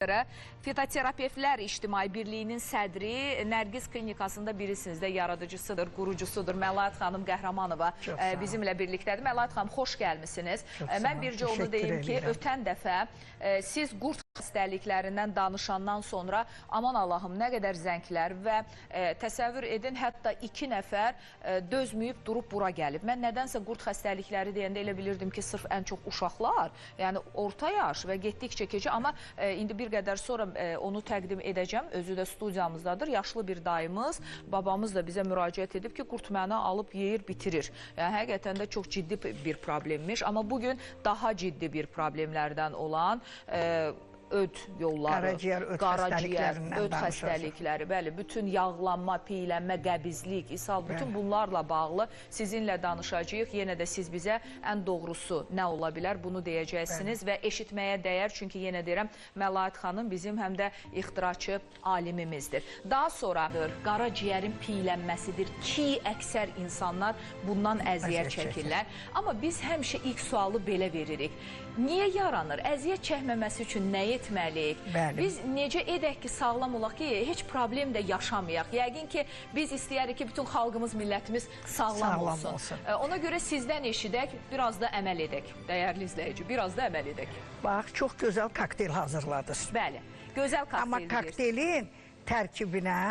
Fitoterapevtlər İctimai Birliyinin sədri, Nərgiz Klinikasında birisiniz də yaradıcısıdır, qurucusudur. Məlaət xanım Qəhrəmanova bizimlə birlikdədir. Məlaət xanım, xoş gəlmişsiniz. Mən bircə onu deyim ki, ötən dəfə siz qurd xəstəliklərindən danışandan sonra aman Allahım nə qədər zənglər və təsəvvür edin, hətta 2 nəfər dözməyib durub bura gəlib. Mən nədənsə qurd xəstəlikləri deyəndə elə bilirdim ki, sırf ən çox uşaqlar, yəni orta yaş və getdikcə keçir, amma indi bir qədər sonra onu təqdim edəcəm, özü də studiyamızdadır. Yaşlı bir dayımız, babamız da bizə müraciət edib ki, qurd məni alıb yeyir, bitirir. Yəni, həqiqətən də çox ciddi bir problemmiş, amma bugün daha ciddi bir problemlərdən olan öd yolları, qaraciyər, öd xəstəlikləri, bəli, bütün yağlanma, piylənmə, qəbizlik, ishal, bütün bunlarla bağlı sizinlə danışacağıq. Yenə də siz bizə ən doğrusu nə ola bilər, bunu deyəcəksiniz və eşitməyə dəyər, çünki yenə deyirəm, Məlaət xanım bizim həm də ixtiraçı alimimizdir. Daha sonra qaraciyərin piylənməsidir ki, əksər insanlar bundan əziyyət çəkirlər. Amma biz həmişə ilk sualı belə veririk. Niyə yaranır? Əziyyət çəkməməsi üçün nə etməliyik? Biz necə edək ki, sağlam olaq ki, heç problem də yaşamayaq? Yəqin ki, biz istəyərik ki, bütün xalqımız, millətimiz sağlam olsun. Ona görə sizdən eşidək, biraz da əməl edək. Dəyərli izləyici, biraz da əməl edək. Bax, çox gözəl kokteyl hazırladınız. Bəli, gözəl kokteyl. Amma kokteylin tərkibinə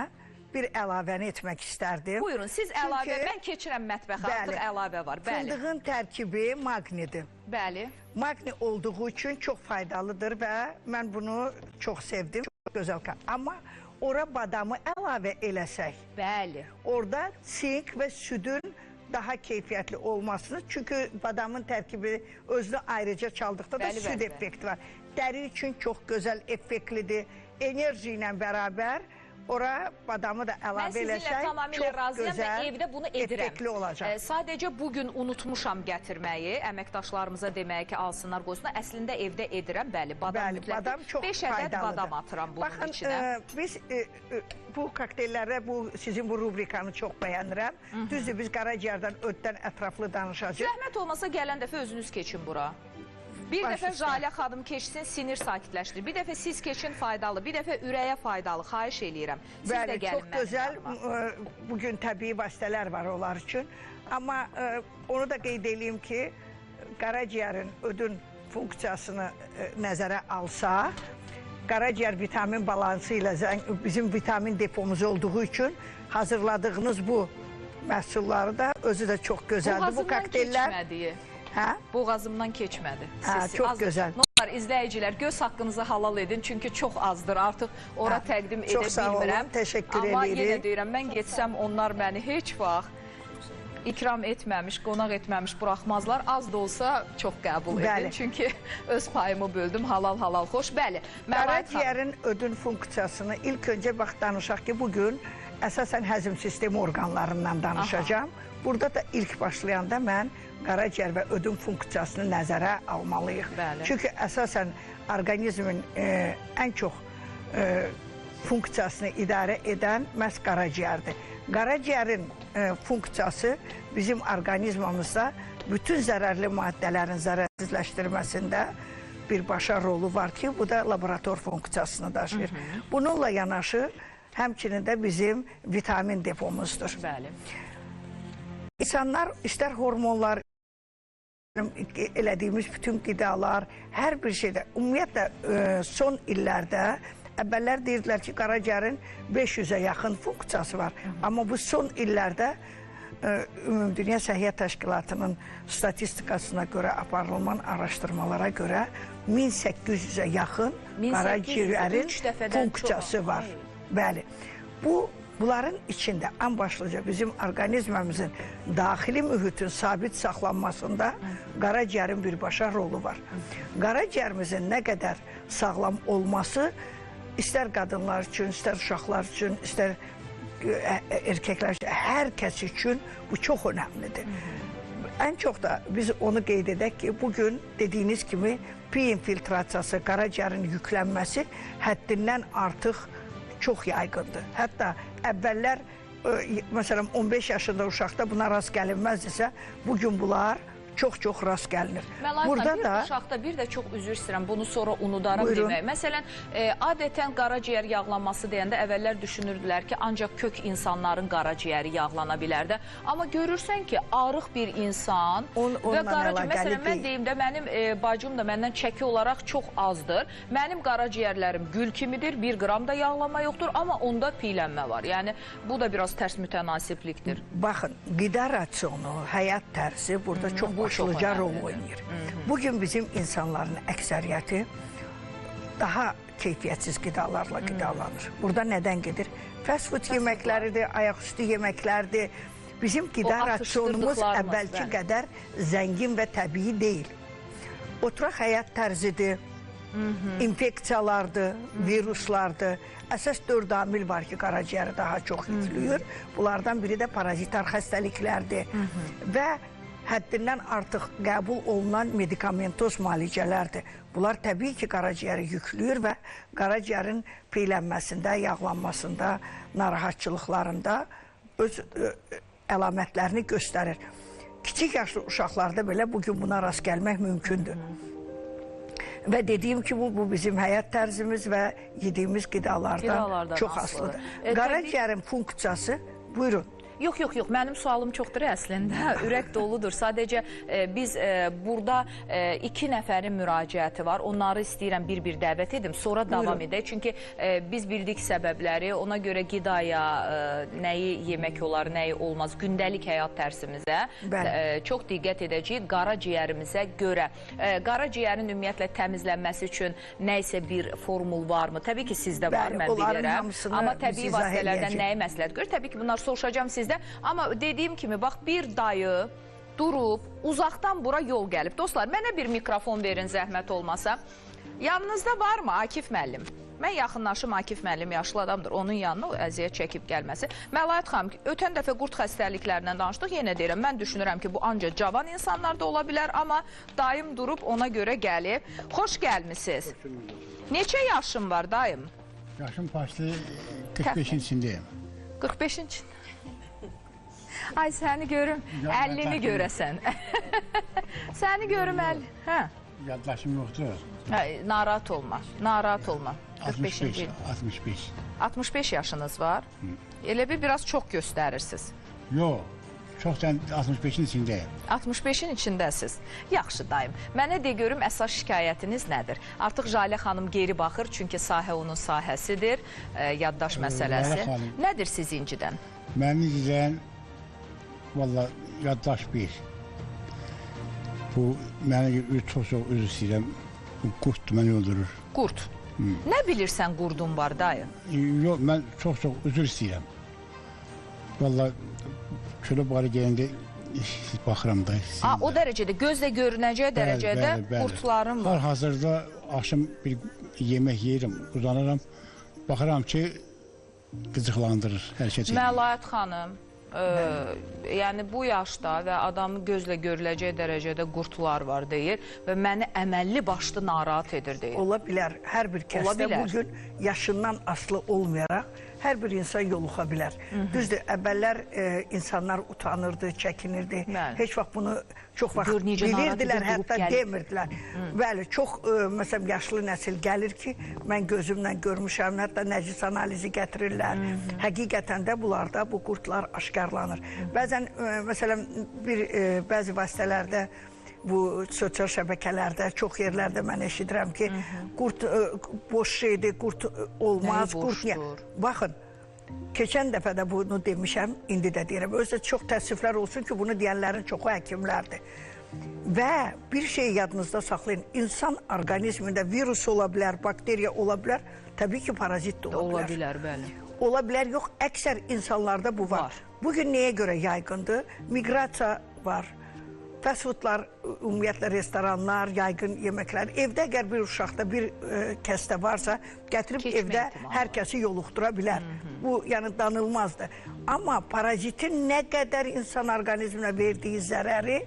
bir əlavəni etmək istərdim. Buyurun, siz əlavə, mən keçirəm mətbəxə, artıq əlavə var. Fındığın tərkibi maqnidir. Bəli. Maqni olduğu üçün çox faydalıdır və mən bunu çox sevdim. Çox gözəl. Amma ora badamı əlavə eləsək, bəli, orada sink və südün daha keyfiyyətli olmasını, çünki badamın tərkibi özünü ayrıca çaldıqda da süd effekti var. Dəri üçün çox gözəl effektlidir. Enerji ilə bərabər ora badamı da əlavə eləsək, çox gözəl, effektli olacaq. Sadəcə bugün unutmuşam gətirməyi, əməkdaşlarımıza deməyə ki, alsınlar, qoysunlar. Əslində evdə edirəm, bəli, badam mütləq. 5 ədəd badam atıram bunun içinə. Baxın, biz bu kokteyllərə, sizin bu rubrikanı çox bəyənirəm. Düzdür, biz qaraciyərdən, öddən ətraflı danışacaq. Zəhmət olmasa gələn dəfə özünüz keçin bura. Bir dəfə Jalə xanım keçsin, sinir sakitləşdirir. Bir dəfə siz keçin, faydalı. Bir dəfə ürəyə faydalı. Xahiş eləyirəm. Siz də gəlin mənim. Çox gözəl, bugün təbii vasitələr var onlar üçün. Amma onu da qeyd edeyim ki, qaraciyərin ödün funksiyasını nəzərə alsa, qaraciyər vitamin balansı ilə bizim vitamin depomuz olduğu üçün hazırladığınız bu məhsulları da özü də çox gözəldir. Bu kokteyllər boğazımdan keçmədi. Çox gözəl. İzləyicilər, göz haqqınızı halal edin, çünki çox azdır. Artıq ora təqdim edə bilmirəm. Çox sağ olun, təşəkkür edirik. Amma yenə deyirəm, mən getsəm, onlar məni heç vaxt ikram etməmiş, qonaq etməmiş buraxmazlar. Az da olsa çox qəbul edin, çünki öz payımı böldüm, halal xoş. Bəli, qaraciyərin ödün funksiyasını ilk öncə danışaq ki, bugün əsasən həzm sistemi orqanlarından danışacağım. Burada da ilk başlayanda mən qaraciyər və ödün funksiyasını nəzərə almalıyıq. Çünki əsasən orqanizmin ən çox funksiyasını idarə edən məhz qaraciyərdir. Qaraciyərin funksiyası bizim orqanizmamızda bütün zərərli maddələrin zərərsizləşdirməsində birbaşa rolu var ki, bu da laborator funksiyasını daşıyır. Bununla yanaşı, həmçinin də bizim vitamin depomuzdur. İnsanlar istər hormonlar, elədiyimiz bütün qidalar, hər bir şeydə, ümumiyyətlə son illərdə əvvəllər deyirdilər ki, qaraciyərin 500-ə yaxın funksiyası var. Amma bu son illərdə Ümumdünya Səhiyyə Təşkilatının statistikasına görə, aparılman araşdırmalara görə 1800-ə yaxın qaraciyərin funksiyası var. Bəli, bunların içində ən başlıca bizim orqanizmimizin daxili mühitin sabit saxlanmasında qaraciyərin birbaşa rolu var. Qaraciyərimizin nə qədər sağlam olması istər qadınlar üçün, istər uşaqlar üçün, istər erkəklər üçün, hər kəs üçün bu çox önəmlidir. Ən çox da biz onu qeyd edək ki, bugün dediyiniz kimi pi infiltrasiyası, qaraciyərin yüklənməsi həddindən artıq çox yaygındır. Hətta əvvəllər, məsələn, 15 yaşında uşaqda buna rast gəlinməzdirsə, bugün bunlar çox rast gəlinir. Burada da uşaqda bir də çox üzr istəyirəm, bunu sonra unudaram demək. Məsələn, adətən qaraciyər yağlanması deyəndə əvvəllər düşünürdülər ki, ancaq kök insanların qaraciyəri yağlana bilər də. Amma görürsən ki, arıq bir insan və qaraciyər, məsələn, mən deyim də, mənim bacım da məndən çəki olaraq çox azdır. Mənim qaraciyərlərim gül kimidir, 1 qram da yağlama yoxdur, amma onda piylənmə var. Yəni, bu da biraz tərs mütənasiblikdir. Baxın, qida rasionu, həyat tərzi burada çox başlıca rol oynayır. Bugün bizim insanların əksəriyyəti daha keyfiyyətsiz qidalarla qidalanır. Burada nədən gedir? Fast food yeməkləridir, ayaqüstü yeməklərdir. Bizim qida rasionumuz əvvəlki qədər zəngin və təbii deyil. Oturaq həyat tərzidir, infeksiyalardır, viruslardır. Əsas 4 amil var ki, qaraciyəri daha çox yüklüyür. Bunlardan biri də parazitar xəstəliklərdir və həddindən artıq qəbul olunan medikamentoz müalicələrdir. Bunlar təbii ki, qaraciyəri yüklüyür və qaraciyərin piylənməsində, yağlanmasında, narahatçılıqlarında öz əlamətlərini göstərir. Kiçik yaşlı uşaqlarda belə bugün buna rast gəlmək mümkündür. Və dediyim ki, bu bizim həyat tərzimiz və yediyimiz qidalardan çox asılıdır. Qaraciyərin funksiyası, buyurun. Yox, mənim sualım çoxdur əslində, ürək doludur. Sadəcə biz burada 2 nəfərin müraciəti var. Onları istəyirəm bir-bir dəvət edim, sonra davam edək. Çünki biz bildik səbəbləri, ona görə qidaya, nəyi yemək olar, nəyi olmaz, gündəlik həyat tərsimizə çox diqqət edəcəyik qaraciyərimizə görə. Qaraciyərin ümumiyyətlə təmizlənməsi üçün nə isə bir formul varmı? Təbii ki, sizdə var, mən bilirəm. Amma təbii vasitələrdən nəyi məsləhət görür? Təbii ki, bunlar soruşacağım sizdə. Amma dediyim kimi, bax, bir dayı durub, uzaqdan bura yol gəlib. Dostlar, mənə bir mikrofon verin, zəhmət olmasa. Yanınızda varmı Akif müəllim? Mən yaxınlaşım, Akif müəllim yaşlı adamdır, onun yanına əziyyət çəkib gəlməsi. Məlayət xanım, ötən dəfə qurd xəstəliklərindən danışdıq, yenə deyirəm, mən düşünürəm ki, bu ancaq cavan insanlarda ola bilər, amma dayım durub ona görə gəlib. Xoş gəlmisiniz. Neçə yaşım var dayım? Yaşım başlı 45-in içindəyim. 45-in içində? Ay, səni görüm, 50-ni görəsən. Səni görüm 50. Hə? Yaddaşım yoxdur. Narahat olma, narahat olma. 65. 65 yaşınız var. Elə bir biraz çox göstərirsiniz. Yox, çoxdan 65-in içindəyim. 65-in içindəsiz. Yaxşı dayım. Mənə de görüm, əsas şikayətiniz nədir? Artıq Jalə xanım geri baxır, çünki sahə onun sahəsidir, yaddaş məsələsi. Nədir sizi incidən? Məni inciden, valla yaddaş bir. Bu, məni çox üzr istəyirəm. Bu qurd məni öldürür. Qurd. Nə bilirsən qurdun var dayı? Yox, mən çox üzr istəyirəm. Valla şöyle bari gələndə baxıram da. O dərəcədə, gözlə görünəcək dərəcədə qurdlarım var. Hal-hazırda axşam bir yemək yeyirəm, uzanıram. Baxıram ki, qıcıqlandırır hər şey. Məlayət xanım, yəni bu yaşda və adamı gözlə görüləcək dərəcədə qurtlar var deyir və məni əməlli başlı narahat edir deyir. Ola bilər, hər bir kəsdə bugün yaşından asılı olmayaraq hər bir insan yoluxa bilər. Düzdür, əvvəllər insanlar utanırdı, çəkinirdi. Heç vaxt bunu çox vaxt bilirdilər, hətta demirdilər. Bəli, çox, məsələn, yaşlı nəsil gəlir ki, mən gözümlə görmüşəm, hətta nəcis analizi gətirirlər. Həqiqətən də bunlarda bu qurtlar aşkarlanır. Bəzən, məsələn, bəzi vasitələrdə, bu sosial şəbəkələrdə, çox yerlərdə mən eşidirəm ki, qurd boş şeydir, qurd olmaz, qurd niyə? Baxın, keçən dəfə də bunu demişəm, indi də deyirəm. Özdə çox təəssüflər olsun ki, bunu deyənlərin çoxu həkimlərdir. Və bir şey yadınızda saxlayın, insan orqanizmində virus ola bilər, bakteriya ola bilər, təbii ki, parazit də ola bilər. Ola bilər, bəli. Ola bilər, yox, əksər insanlarda bu var. Bugün nəyə görə yaygındır? Miqrasiya var. Fast foodlar, ümumiyyətlə restoranlar, yaygın yeməklər. Evdə əgər bir uşaqda bir kəsdə varsa, gətirib evdə hər kəsi yoluxdura bilər. Bu, yəni, danılmazdır. Amma parazitin nə qədər insan orqanizminə verdiyi zərəri,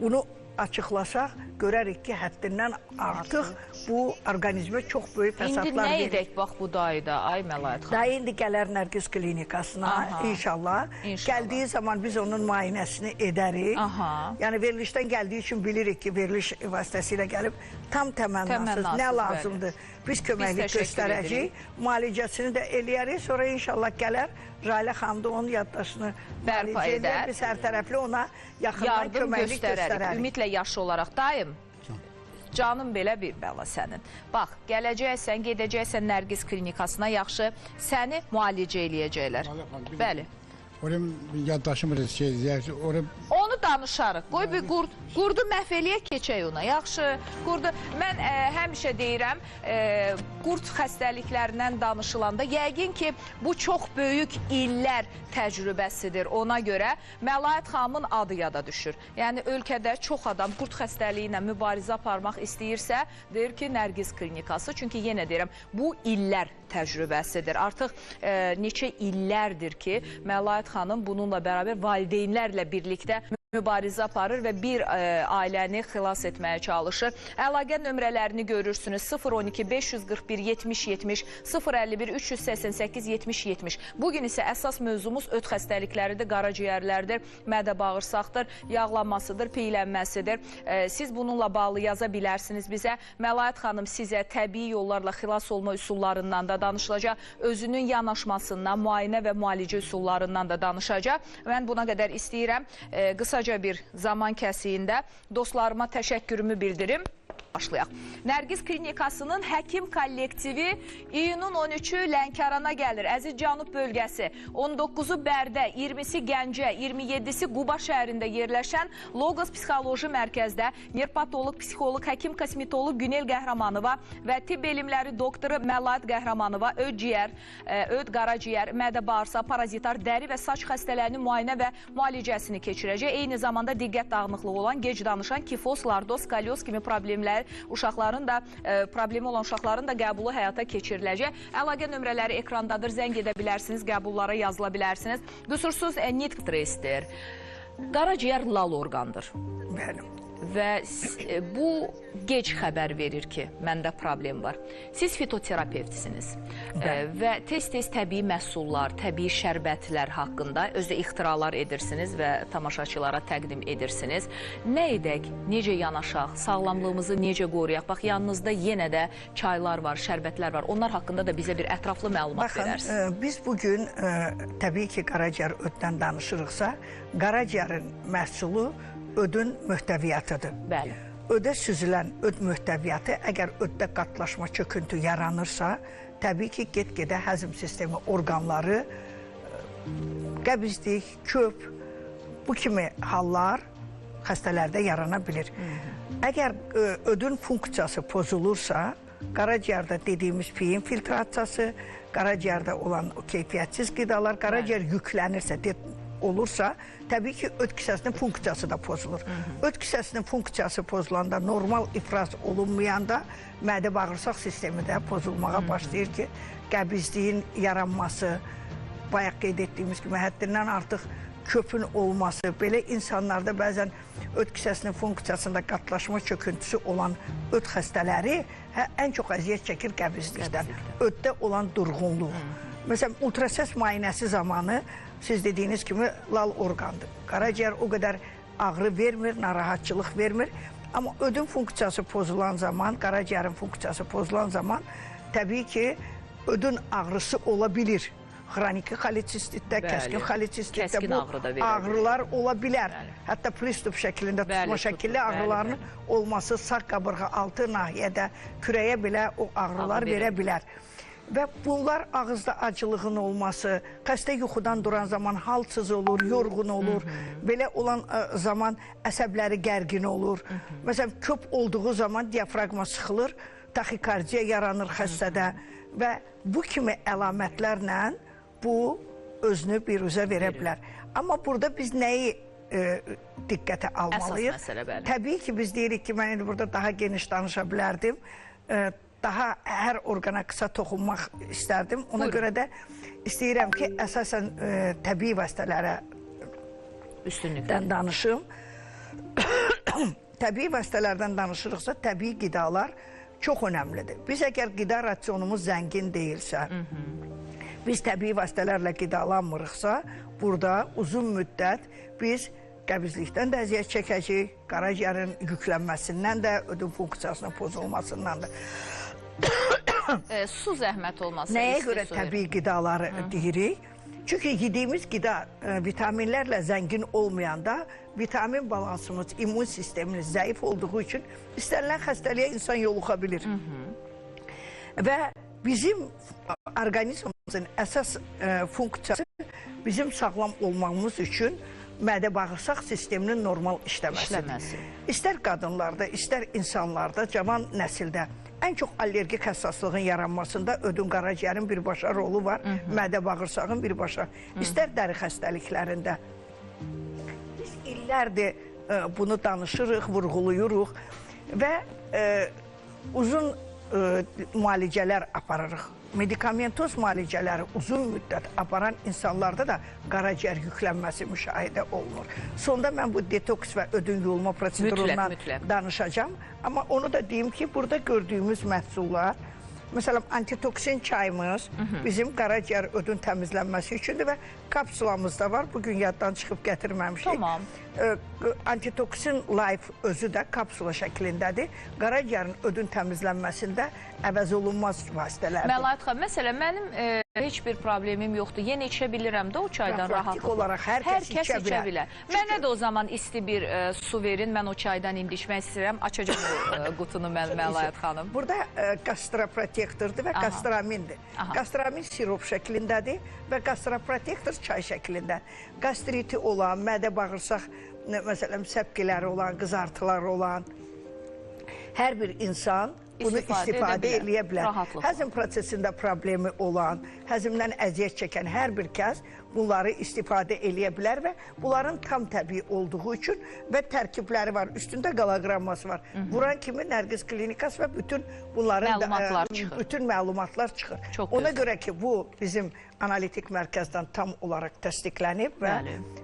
bunu açıqlasaq, görərik ki, həddindən artıq bu orqanizmə çox böyük İndi fəsadlar nə verir. edək bax bu dayda, ay Məlahət xanım? Daha indi gələr Nərgiz klinikasına inşallah. Gəldiyi zaman biz onun müayinəsini edərik. Yəni verilişdən gəldiyi üçün bilirik ki, veriliş vasitəsilə gəlib tam təmənnasız nə lazımdır. Biz köməklik göstərəcəyik, müalicəsini də eləyərik. Sonra inşallah gələr Railə xanım da onun yaddaşını bərpa edər. Biz hər tərəfli ona yaxından köməklik göstərərik. Ümumiyyətlə yaşlı olaraq dayım. Canım belə bir bəla sənin. Bax, gələcəksən, gedəcəksən Nərgiz klinikasına, yaxşı, səni müalicə eləyəcəklər. Bəli. Oraya yaddaşım oraya... Onu danışarıq. Qoy bir qurdu məhv eləyə keçək ona. Yaxşı, qurdu. Mən həmişə deyirəm, qurd xəstəliklərindən danışılanda, yəqin ki, bu çox böyük illər təcrübəsidir. Ona görə Məlahət xanımın adı yada düşür. Yəni, ölkədə çox adam qurd xəstəliyi ilə mübarizə aparmaq istəyirsə, deyir ki, Nərgiz klinikası. Çünki yenə deyirəm, bu illər təcrübəsidir. Artıq neçə illərdir ki, Məlahət xanım bununla bərabər valideynlərlə birlikdə mübarizə aparır və bir ailəni xilas etməyə çalışır. Əlaqə nömrələrini görürsünüz. 012 541 70 70, 051 388 70 70. Bugün isə əsas mövzumuz öd xəstəlikləridir, qaraciyərlərdir, mədə-bağırsaqdır, yağlanmasıdır, piylənməsidir. Siz bununla bağlı yaza bilərsiniz bizə. Məlahət xanım sizə təbii yollarla xilas olma üsullarından da danışılacaq, özünün yanaşmasından, müayinə və müalicə üsullarından da danışacaq. Mən buna qədər istəyirəm qısaca bir zaman kəsiyində dostlarıma təşəkkürümü bildirim. Başlayaq. Nərgiz klinikasının həkim kollektivi iyunun 13-ü Lənkərana gəlir. Əziz Cənub bölgəsi, 19-u Bərdə, 20-si Gəncə, 27-si Quba şəhərində yerləşən Logos Psixoloji Mərkəzdə nerpatoloq, psixoloq, həkim kosmetoloq Günel Qəhrəmanova və tibb elmləri doktoru Məlahət Qəhrəmanova öd, qaraciyər, mədə-bağırsaq, parazitar, dəri və saç xəstələrinin müayinə və müalicəsini keçirəcək. Eyni zamanda diqqət dağınıqlığı olan, gec danışan, kifoz, lardoz, skalyoz kimi problemlər uşaqların da, problemi olan uşaqların da qəbulu həyata keçiriləcək. Əlaqə nömrələri ekrandadır, zəng edə bilərsiniz, qəbullara yazıla bilərsiniz. Qüsursuz nitq stresdir. Qaraciyər lal orqandır. Bəli. Və bu gec xəbər verir ki, məndə problem var. Siz fitoterapevtsiniz və tez-tez təbii məhsullar, təbii şərbətlər haqqında özdə ixtiralar edirsiniz və tamaşaçılara təqdim edirsiniz. Nə edək, necə yanaşaq, sağlamlığımızı necə qoruyaq? Bax, yanınızda yenə də çaylar var, şərbətlər var. Onlar haqqında da bizə bir ətraflı məlumat verərsiniz. Baxın, biz bugün təbii ki, qaraciyər öddən danışırıqsa, qaraciyərin məhsulu ödün mühtəviyyatıdır. Bəli. Ödə süzülən öd mühtəviyyatı, əgər öddə qatlaşma, çöküntü yaranırsa, təbii ki, get-gedə həzm sistemi orqanları, qəbizlik, köp, bu kimi hallar xəstələrdə yarana bilir. Əgər ödün funksiyası pozulursa, qaraciyərdə dediyimiz piyin filtrasiyası, qaraciyərdə olan o keyfiyyətsiz qidalar, qaraciyər yüklənirsə, olursa, təbii ki, öd kisəsinin funksiyası da pozulur. Öd kisəsinin funksiyası pozulanda, normal ifraz olunmayanda mədə-bağırsaq sistemi də pozulmağa başlayır ki, qəbizliyin yaranması, bayaq qeyd etdiyimiz kimi, həddindən artıq köpün olması, belə insanlarda bəzən öd kisəsinin funksiyasında qatlaşma çöküntüsü olan öd xəstələri ən çox əziyyət çəkir qəbizlikdən, öddə olan durğunluq. Məsələn, ultrasəs müayinəsi zamanı siz dediyiniz kimi lal orqandır. Qaraciyər o qədər ağrı vermir, narahatçılıq vermir. Amma ödün funksiyası pozulan zaman, qaraciyərin funksiyası pozulan zaman təbii ki, ödün ağrısı ola bilir. Xroniki xolecistitdə, kəskin xolecistitdə bu ağrılar ola bilər. Hətta pristup şəklində tutma şəkilli ağrılarının olması sağ qabırğa altı nahiyədə, kürəyə belə o ağrılar verə bilər. Və bunlar ağızda acılığın olması, xəstə yuxudan duran zaman halsız olur, yorğun olur, belə olan zaman əsəbləri gərgin olur. Məsələn, köp olduğu zaman diafraqma sıxılır, taxikardiya yaranır xəstədə və bu kimi əlamətlərlə bu özünü biruzə verə bilər. Amma burada biz nəyi diqqətə almalıyıq? Əsas məsələ, bəli. Təbii ki, biz deyirik ki, mən indi burada daha geniş danışa bilərdim. Daha hər orqana qısa toxunmaq istərdim. Ona görə də istəyirəm ki, əsasən təbii vasitələrə üstünlükdən danışım. təbii vasitələrdən danışırıqsa, təbii qidalar çox önəmlidir. Biz əgər qida rasionumuz zəngin deyilsə, biz təbii vasitələrlə qidalanmırıqsa, burada uzun müddət biz qəbizlikdən də əziyyət çəkəcəyik, qaraciyərin yüklənməsindən də, ödün funksiyasının pozulmasından da. Su zəhmət olmasa. Nəyə görə təbii qidaları deyirik? Çünki yediyimiz qida vitaminlərlə zəngin olmayanda vitamin balansımız, immun sistemimiz zəif olduğu üçün istənilən xəstəliyə insan yoluxa bilir. Və bizim orqanizmimizin əsas funksiyası bizim sağlam olmamız üçün mədə-bağırsaq sisteminin normal işləməsidir. İstər qadınlarda, istər insanlarda, cavan nəsildə ən çox allergik həssaslığın yaranmasında ödün qaraciyərin birbaşa rolu var, mədə-bağırsağın birbaşa. İstər dəri xəstəliklərində. Biz illərdir bunu danışırıq, vurğuluyuruq və uzun müalicələr aparırıq. Medikamentoz müalicələri uzun müddət aparan insanlarda da qaraciyər yüklənməsi müşahidə olunur. Sonda mən bu detoks və ödün yuyulma prosedurundan danışacağım. Amma onu da deyim ki, burada gördüyümüz məhsullar, məsələn, antitoksin çayımız bizim qaraciyər ödün təmizlənməsi üçündür və kapsulamız da var. Bugün yaddan çıxıb gətirməmişik. Tamam. Antitoksin Life özü də kapsula şəklindədir. Qaraciyərin ödün təmizlənməsində əvəz olunmaz vasitələrdir. Məlaət xanım, məsələn, mənim heç bir problemim yoxdur. Yenə içə bilirəm də o çaydan rahatlıqla. Praktik olaraq hər kəs içə bilər. Mənə də o zaman isti bir su verin, mən o çaydan indi içmək istəyirəm. Açacağım o qutunu Məlaət xanım. Burada qastroprotektordur və qastramindir. Qastramin sirop şəklindədir və qastroprotektor çay şəklində. Qastriti olan, mədə-bağırsaq, məsələn, səpkiləri olan, qızartıları olan hər bir insan bunu istifadə edə bilər. Həzm prosesində problemi olan, həzmdən əziyyət çəkən hər bir kəs bunları istifadə edə bilər və bunların tam təbii olduğu üçün və tərkibləri var. Üstündə qalaqramması var. Vuran kimi Nərgiz klinikası və bütün bunların bütün məlumatlar çıxır. Ona görə ki, bu bizim analitik mərkəzdən tam olaraq təsdiqlənib və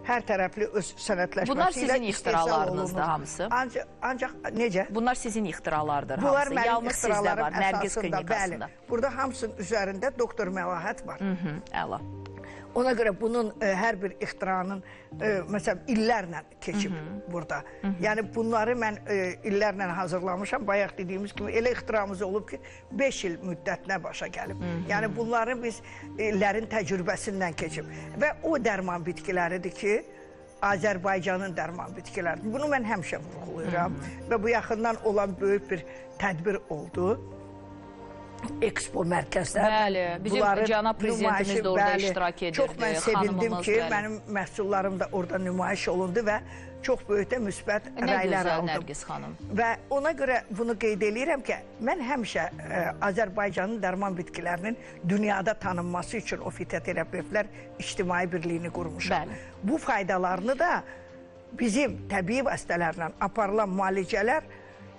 hər tərəfli öz sənədləşməsi ilə bunlar sizin ixtiralarınızdır hamısı? Ancaq necə? Bunlar sizin ixtiralardır hamısı? Yalnız sizdə var, Nərgiz klinikasında. Burada hamısının üzərində doktor Məlahət var. Əla. Ona görə bunun hər bir ixtiranın, məsələn, illərlə keçib burada. Yəni, bunları mən illərlə hazırlamışam. Bayaq dediyimiz kimi, elə ixtiramız olub ki, 5 il müddətinə başa gəlib. Yəni, bunları biz illərin təcrübəsindən keçib. Və o dərman bitkiləridir ki, Azərbaycanın dərman bitkiləridir. Bunu mən həmişə vurğulayıram. Və bu yaxından olan böyük bir tədbir oldu. Expo mərkəzlər. Bəli, bizim cənab prezidentimiz də orada iştirak edirdi. Çox mən sevindim ki, mənim məhsullarım da orada nümayiş olundu və çox böyük də müsbət rəylər aldım. Nərgiz xanım. Və ona görə bunu qeyd edirəm ki, mən həmişə Azərbaycanın dərman bitkilərinin dünyada tanınması üçün o fitoterapevtlər ictimai birliyini qurmuşam. Bu faydalarını da bizim təbii vasitələrlə aparılan müalicələr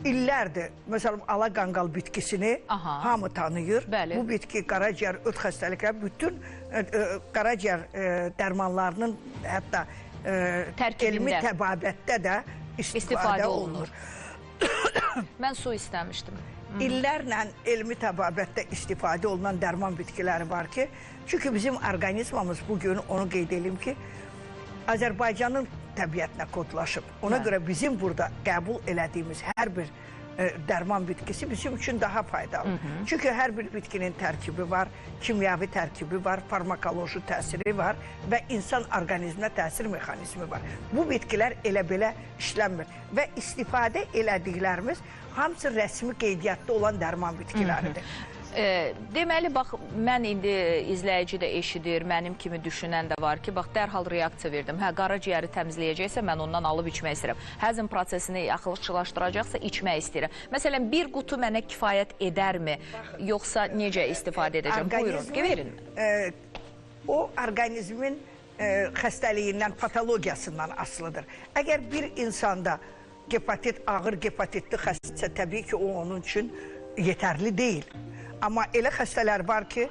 illərdir. Məsələn, ala-qanqal bitkisini hamı tanıyır. Bu bitki qaraciyər, öd xəstəliklər, bütün qaraciyər dərmanlarının hətta elmi təbabətdə də istifadə olunur. Mən su istəmişdim. İllərlə elmi təbabətdə istifadə olunan dərman bitkiləri var ki, çünki bizim orqanizmamız bugün, onu qeyd edeyim ki, Azərbaycanın təbiətinə kodlaşıb. Ona görə bizim burada qəbul elədiyimiz hər bir dərman bitkisi bizim üçün daha faydalı. Çünki hər bir bitkinin tərkibi var, kimyavi tərkibi var, farmakoloji təsiri var və insan orqanizminə təsir mexanizmi var. Bu bitkilər elə-belə işlənmir və istifadə elədiklərimiz hamısı rəsmi qeydiyyatda olan dərman bitkiləridir. Deməli, bax, mən indi izləyici də eşidir, mənim kimi düşünən də var ki, bax, dərhal reaksiya verdim. Hə, qaraciyəri təmizləyəcəksə, mən ondan alıb içmək istəyirəm. Həzm prosesini yaxşılaşdıracaqsa, içmək istəyirəm. Məsələn, bir qutu mənə kifayət edərmi, yoxsa necə istifadə edəcəm? Buyurun, verin. O, orqanizmin xəstəliyindən, patologiyasından asılıdır. Əgər bir insanda gepatit, ağır gepatitli xəstəsə, təbii ki, o onun üçün yetərli deyil. Amma elə xəstələr var ki,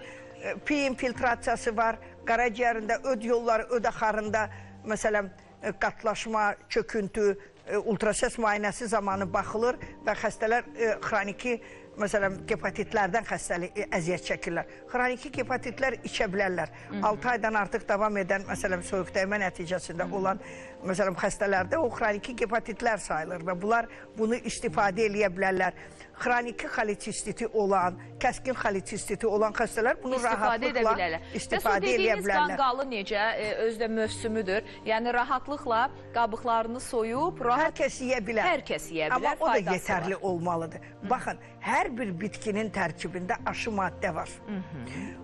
pi infiltrasiyası var, qaraciyərində, öd yolları, öd axarında, məsələn, qatlaşma, çöküntü, ultrasəs müayinəsi zamanı baxılır və xəstələr xroniki, məsələn, hepatitlərdən əziyyət çəkirlər. Xroniki hepatitlər içə bilərlər. 6 aydan artıq davam edən, məsələn, soyuq dəymə nəticəsində olan, məsələn, xəstələrdə o xroniki hepatitlər sayılır və bunlar bunu istifadə eləyə bilərlər. Xroniki xolecistiti olan, kəskin xolecistiti olan xəstələr bunu rahatlıqla istifadə eləyə bilərlər. Qanqalı necə, özdə mövsümüdür. Yəni, rahatlıqla qabıqlarını soyub, hər kəs yeyə bilər. Hər kəs yeyə bilər, amma o da yetərli olmalıdır. Baxın, hər bir bitkinin tərkibində aşı maddə var.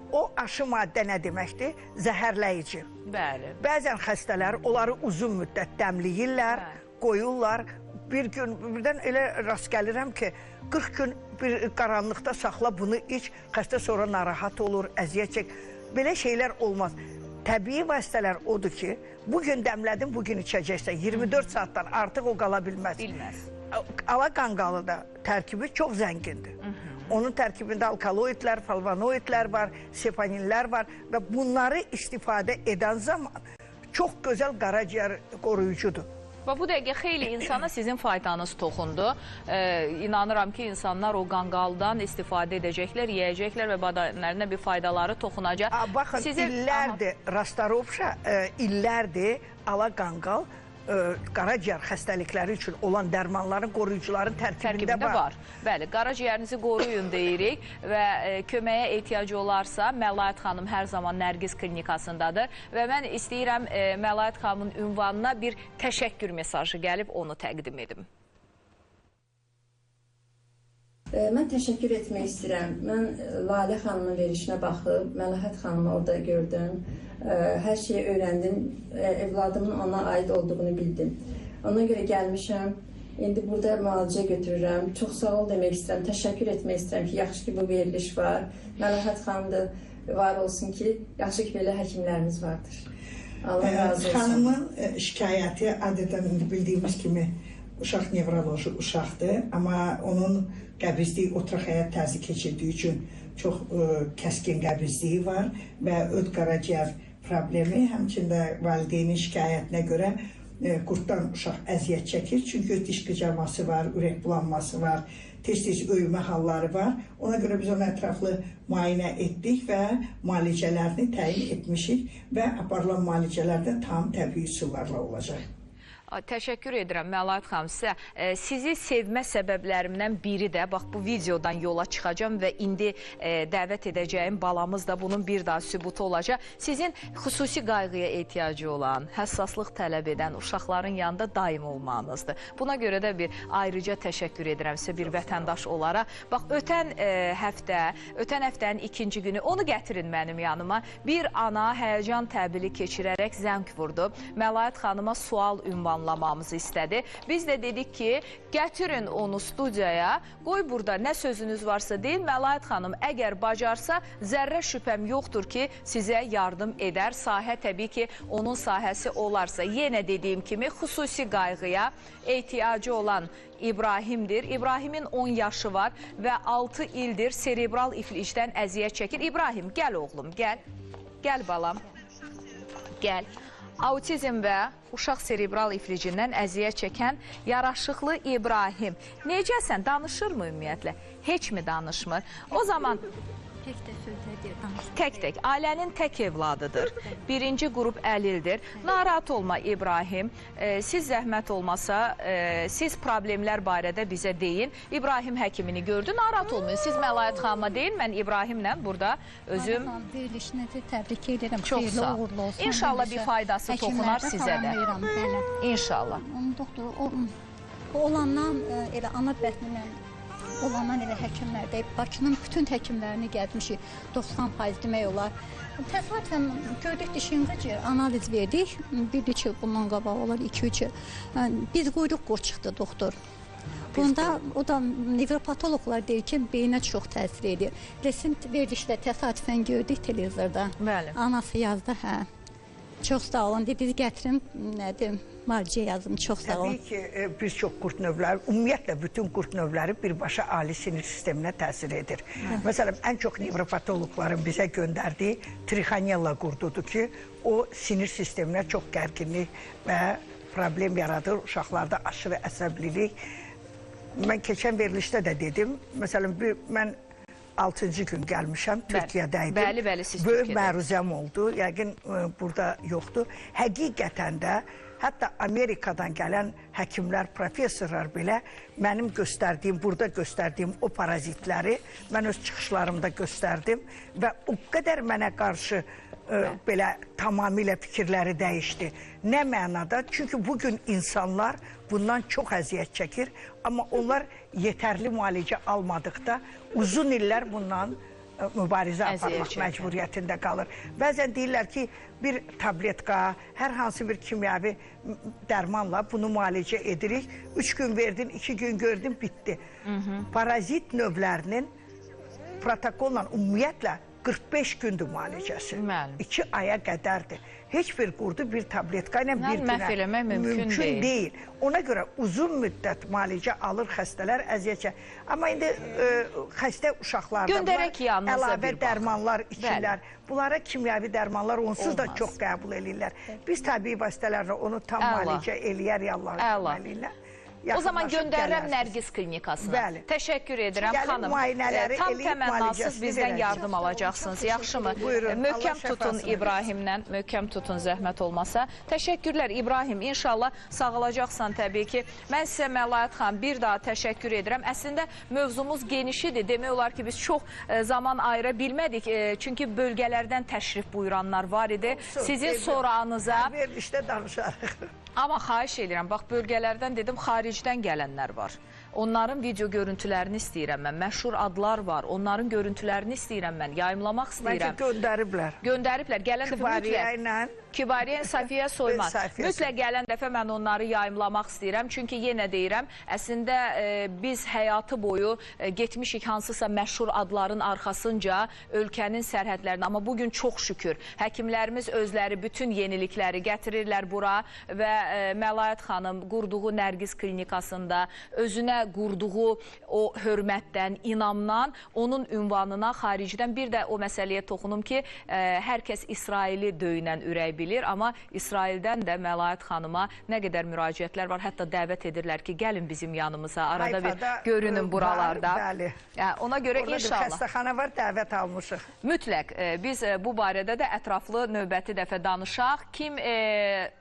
O aşı maddə nə deməkdir? Zəhərləyici. Bəli. Bəzən xəstələr onları uzun müddət dəmləyirlər, qoyurlar. Bir gün, birdən elə rast gəlirəm ki, 40 gün bir qaranlıqda saxla, bunu iç, xəstə sonra narahat olur, əziyyət çək. Belə şeylər olmaz. Təbii vasitələr odur ki, bugün dəmlədin, bugün içəcəksən. 24 saatdan artıq o qala bilməz. Bilməz. Ala qanqalı da tərkibi çox zəngindir. Onun tərkibində alkaloidlər, flavonoidlər var, sepaninlər var və bunları istifadə edən zaman çox gözəl qaraciyər qoruyucudur. Və bu dəqiqə xeyli insana sizin faydanız toxundu. İnanıram ki, insanlar o qanqaldan istifadə edəcəklər, yeyəcəklər və bədanlarına bir faydaları toxunacaq. Baxın, illərdir, Rastarovşa illərdir ala qanqal qaraciyər xəstəlikləri üçün olan dərmanların, qoruyucuların tərkibində var. Bəli, qaraciyərinizi qoruyun deyirik və köməyə ehtiyacı olarsa Məlaət xanım hər zaman Nərgiz klinikasındadır və mən istəyirəm Məlaət xanımın ünvanına bir təşəkkür mesajı gəlib onu təqdim edim. Mən təşəkkür etmək istəyirəm. Mən Lalə xanımın verilişinə baxıb, Məlahət xanımı orada gördüm. Hər şeyi öyrəndim. Evladımın ona aid olduğunu bildim. Ona görə gəlmişəm. İndi burada müalicə götürürəm. Çox sağ ol demək istəyirəm. Təşəkkür etmək istəyirəm ki, yaxşı ki bu veriliş var. Məlahət xanım da var olsun ki, yaxşı ki belə həkimlərimiz vardır. Allah razı olsun. Xanımın şikayəti adətən bildiyimiz kimi uşaq nevroloji uşaqdır, amma onun qəbizliyi oturaq həyat tərzi keçirdiyi üçün çox kəskin qəbizliyi var və öd qaraciyər problemi, həmçində valideynin şikayətinə görə qurtdan uşaq əziyyət çəkir, çünki diş qıcaması var, ürək bulanması var, tez-tez öyümə halları var. Ona görə biz onu ətraflı müayinə etdik və müalicələrini təyin etmişik və aparılan müalicələrdə tam təbii üsullarla olacaq. Təşəkkür edirəm Məlaət xanım sizə. Sizi sevmə səbəblərimdən biri də, bax bu videodan yola çıxacağım və indi dəvət edəcəyim balamız da bunun bir daha sübutu olacaq. Sizin xüsusi qayğıya ehtiyacı olan, həssaslıq tələb edən uşaqların yanında daim olmağınızdır. Buna görə də bir ayrıca təşəkkür edirəm sizə bir vətəndaş olaraq. Bax ötən həftənin ikinci günü onu gətirin mənim yanıma. Bir ana həyəcan təbili keçirərək zəng vurdu. Məlaət xanıma sual ünvanlamamızı istədi. Biz də dedik ki, gətirin onu studiyaya, qoy burada nə sözünüz varsa deyin, Məlaət xanım əgər bacarsa, zərrə şübhəm yoxdur ki, sizə yardım edər. Sahə təbii ki, onun sahəsi olarsa, yenə dediyim kimi, xüsusi qayğıya ehtiyacı olan İbrahimdir. İbrahimin 10 yaşı var və 6 ildir serebral iflicdən əziyyət çəkir. İbrahim, gəl oğlum, gəl. Gəl balam, gəl. Autizm və uşaq serebral iflicindən əziyyət çəkən yaraşıqlı İbrahim. Necəsən? Danışırmı ümumiyyətlə? Heç mi danışmır? O zaman tək-tək, ailənin tək evladıdır. Birinci qrup əlildir. Narahat olma İbrahim. Siz zəhmət olmasa, siz problemlər barədə bizə deyin. İbrahim həkimini gördü, narahat olmayın. Siz Məlaət xanıma deyin, mən İbrahimlə burada özüm... Verilişinizi təbrik edirəm. Çox sağ ol. İnşallah bir faydası toxunar sizə də. İnşallah. Doktor, olandan elə ana bətnindən olandan elə həkimlər deyib, Bakının bütün həkimlərini gəlmişik, 90% demək olar. Təsadüfən gördük dişimizə ki, analiz verdik, bir neçə bundan qabaq olar, 2-3 il. Biz quyruq qur çıxdı doktor. Bunda o da nevropatoloqlar deyir ki, beyinə çox təsir edir. Resim verilişdə təsadüfən gördük televizorda. Bəli. Anası yazdı, hə. Çox sağ olun, dedi, gətirin, nədir, müalicə yazım, çox sağ olun. Təbii ki, bir çox qurt növləri, ümumiyyətlə bütün qurt növləri birbaşa ali sinir sisteminə təsir edir. Məsələn, ən çox nevropatoloqların bizə göndərdiyi trixanella qurdudur ki, o sinir sisteminə çox gərginlik və problem yaradır, uşaqlarda aşırı əsəblilik. Mən keçən verilişdə də dedim, məsələn, mən 6-cı gün gəlmişəm, Türkiyədəydim. Bəli, siz Böyük Türkiyədəydiniz. məruzəm oldu, yəqin burada yoxdur. Həqiqətən də, hətta Amerikadan gələn həkimlər, professorlar belə mənim göstərdiyim, burada göstərdiyim o parazitləri mən öz çıxışlarımda göstərdim və o qədər mənə qarşı belə tamamilə fikirləri dəyişdi. Nə mənada? Çünki bugün insanlar bundan çox əziyyət çəkir, amma onlar yetərli müalicə almadıqda uzun illər bundan mübarizə aparmaq məcburiyyətində qalır. Bəzən deyirlər ki, bir tabletka, hər hansı bir kimyəvi dərmanla bunu müalicə edirik. 3 gün verdin, 2 gün gördün, bitdi. Parazit növlərinin protokolla, ümumiyyətlə 45 gündür müalicəsi. 2 aya qədərdir. Heç bir qurdu bir tabletka ilə bir günə mümkün deyil. Ona görə uzun müddət müalicə alır xəstələr, əziyyət çəkir. Amma indi xəstə uşaqlarda var, əlavə dərmanlar içirlər. Bunlara kimyəvi dərmanlar onsuz da çox qəbul edirlər. Biz təbii vasitələrlə onu tam müalicə eləyər, yallar. O zaman göndərirəm Nərgiz klinikasına. Bəli. Təşəkkür edirəm xanım. Tam təmənnasız bizdən yardım alacaqsınız. Yaxşımı? Möhkəm tutun İbrahimlə, möhkəm tutun zəhmət olmasa. Təşəkkürlər İbrahim. İnşallah sağalacaqsan təbii ki. Mən sizə Məlaət xanım bir daha təşəkkür edirəm. Əslində mövzumuz genişidir. Demək olar ki, biz çox zaman ayıra bilmədik. Çünki bölgələrdən təşrif buyuranlar var idi. Sizin sorağınıza... Verilişdə danışarıq. Amma xahiş edirəm, bax bölgələrdən dedim, xaricdən gələnlər var. Onların video görüntülərini istəyirəm mən. Məşhur adlar var. Onların görüntülərini istəyirəm mən. Yayımlamaq istəyirəm. Məncə göndəriblər. Göndəriblər. Gələn dəfə mütləq. Kibariyə Safiyə Soymaz. Mütləq gələn dəfə mən onları yayımlamaq istəyirəm. Çünki yenə deyirəm, əslində biz həyatı boyu getmişik hansısa məşhur adların arxasınca ölkənin sərhədlərinə. Amma bugün çox şükür həkimlərimiz özləri bütün yenilikləri gətirirlər bura və Məlaət xanım qurduğu Nərgiz klinikasında özünə qurduğu o hörmətdən, inamdan, onun ünvanına xaricdən bir də o məsələyə toxunum ki, hər kəs İsraili döyünən ürək bilir, amma İsraildən də Məlaət xanıma nə qədər müraciətlər var, hətta dəvət edirlər ki, gəlin bizim yanımıza, arada bir görünün buralarda. Bəli. Ona görə inşallah. Orada bir xəstəxana var, dəvət almışıq. Mütləq biz bu barədə də ətraflı növbəti dəfə danışaq. Kim